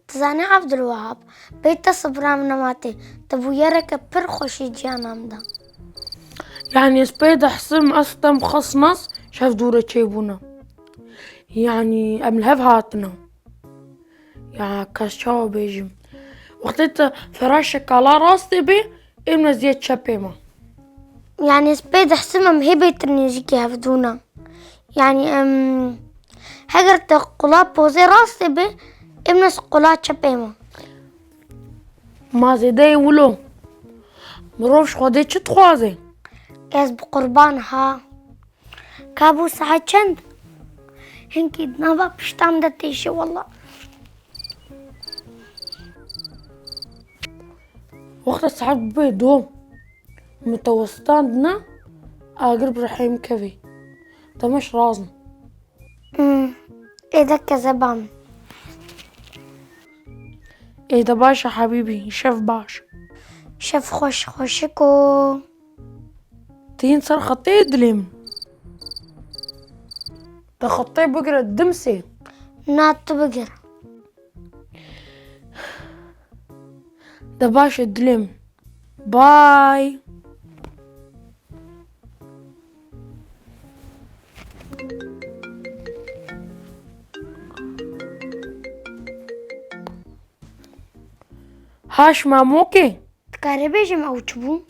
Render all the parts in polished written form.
تزاني عبد الوهاب بيت صبرا من ماتي تبو يرك برخوشي جانام دا يعني سبيد حصم أصلا مخصنص شاف دورة شيبونا يعني قبل هاتنا يعني كاشاو بيجم وقتت فراشك على راسي بي إمنا زيت شابيما يعني سبيد حسمم هي بيت النيجيكي هفدونا يعني هجرت قلاب بوزي راسي بي إمنا سقلات شابيما ما زيدي ولو مروش خودي شت خوازي كاس بقربانها كابو ساعة چند هنكي دنابا بشتام دتيشي والله وقت ساعات بيدو متوسطان دنا أقرب رحيم كفي ده مش رازن ايه ده كذبان ايه ده باشا حبيبي شاف باشا شاف خوشكو تين صار خطي دلم ده خطي بقرا الدمسي نات بقر ده باشا دلم باي هاش ماموكي تكاربي جم او تبو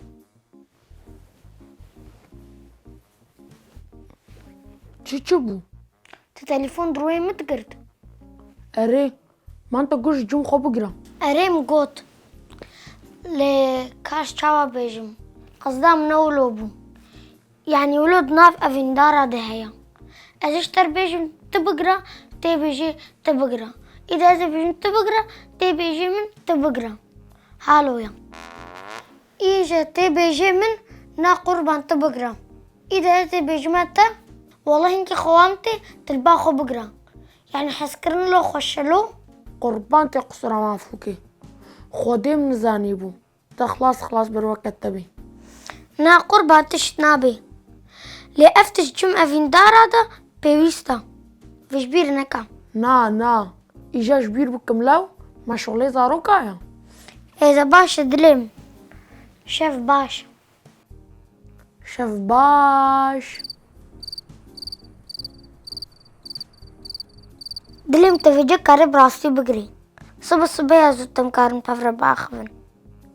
تشبو تليفون دروي متقرد أري ما أنت قوش جم خو بقرا اريم قوت لكاش تشاوا بيجم قصدام نولوبو يعني ولد ناف افندارا دهيا ازيش تربيجم تبقرا تبيجي تبقرا اذا ازبيجم تبقرا تبيجي من تبقرا هالويا إيجا تبيجي من نا قربان تبقرا إذا تبيجي متى والله إنكي خوامتي تلباخو بقرا يعني حسكرن لو خوشلو قربان تقصر ما فوكي خودي من زانيبو ده خلاص بالوقت تبي نا قربان تشتنابي لأفتش جمعة فيندارا دا بيويستا فيش بير نكا نا إيجا جبير بكملاو ما شغلي زارو كايا إذا باش دلم شاف باش شاف باش دلم تفيجي قريب راسي بقري صبح يا زوتم كارم تفر باخفن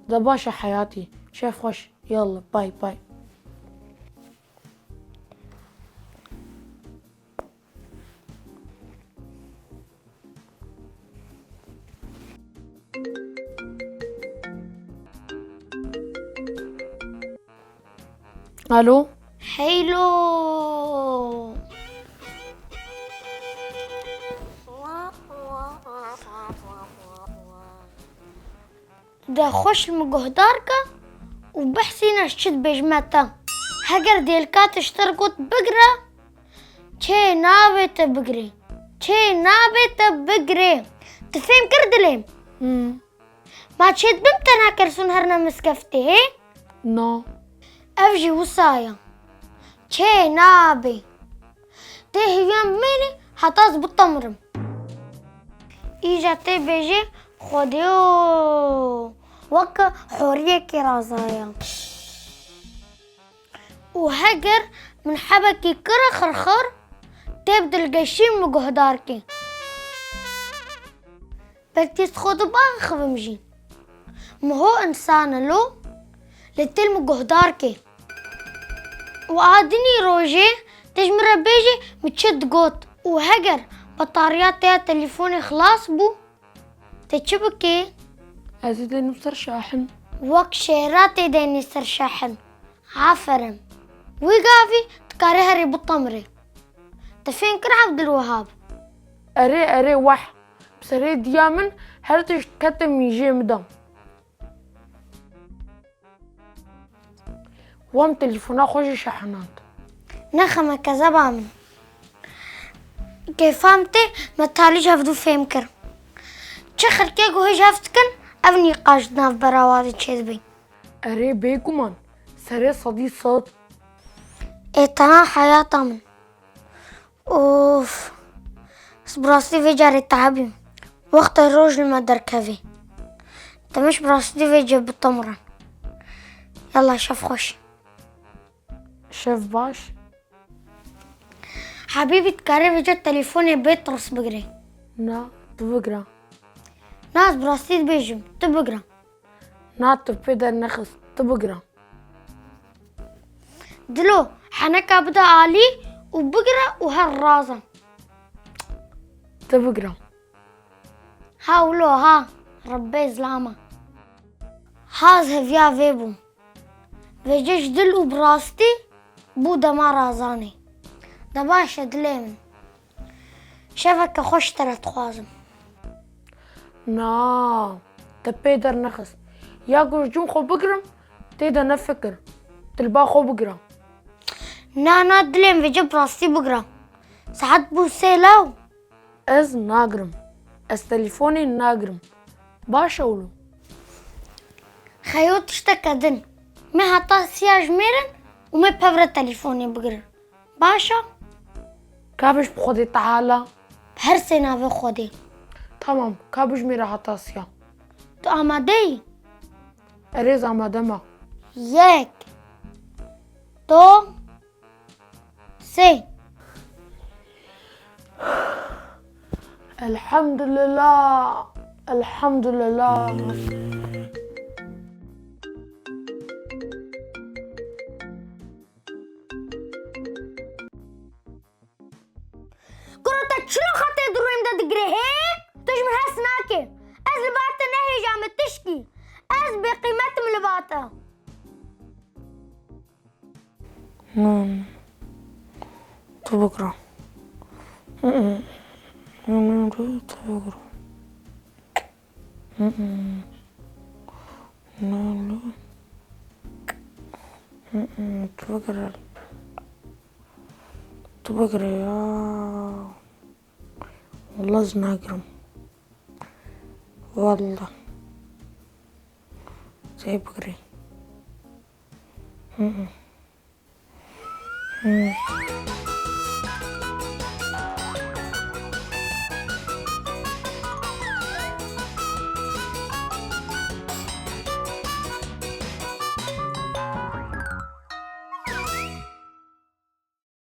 ده باشا حياتي شاف خوش يلا باي الو حيلو ده خوش المجهداركا وبحسينا شد بجمتا هجر ديلكات اشتركت بقرا چه نابي تبقري تفهم كردليم ما تشد بمتنا كرسون هرنا مسكفتي هي نو افجي وصايا چه نابي تهيام مني حتاز بالطمرم إيجا بيجي خديو وكا حورية كرازايا وهجر من حبكي كرا خرخر تبدل قشيم مجهداركي بكتيس خدو باخ بمجي مهو إنسان لو لتل مجهداركي وعادني روجي تجمر بيجي متشد قوت وهجر بطاريات تاع تليفوني خلاص بو تشبكي أزيد نصر شاحن وك شيراتي ديني سر شاحن عفرم ويقافي تكاريها ريب الطمري تفين كر عبد الوهاب أري وح بسري ديامن هرتش كتم يجي مدام وام تليفونا خوش شحنات نخمة كذبامن كيف فهمتي ما تاليش هفدو فهمكر تشخر كيكو هج هفتكن أبني قاجدنا في براواتي تشيزبي أري بيكمان سري صدي صوت إيتنا حياة من أوف سبراسي في جاري تعبي وقت الرجل ما دركفي. انت مش براستي فيجي بالتمرن. يلا شوف خش. شيف باش. حبيبي تكرر فيجي تليفوني بيترس بقري. نا تبقرا. ناس براستي بيجي تبقرا. نا تبيدر نخس تبقرا. دلو حنكا بدا علي وبقرا وهالرازة. تبقرا. هاولو ها ربي زلامة. هازه فيا فيبو. فيجيش دلو براستي بودا ما رازاني. دباشا دليمن. شافك خوش ترى تخوازم. نا تبيدر نخس ياكل جون خو بقرم تيدا نفكر تلبا خو بقرا. نا دليم فيجي براستي بقرا. ساعات بوسيلاو. از ناقرم از تليفوني ناقرم باشا ولو. خيوط اشتكدن. ما هتا سياج ميرن وما بفبرة تليفوني بقرا. باشا كابش بخودي تعالى. بهرسنا في خودي. تمام كابش ميرا هتاسيا. تو آماده‌ای؟ اريز آمادما. 1 2 3. الحمد لله الحمد لله. كرة شنو خطي درويم دا تقري هيك؟ تجمل هسناكي. از لباتا نهي جامد تشكي. از بقيمة ملباتا. تبقرا. تبقرا. تبقرا يا والله زناقرم والله زي بقري.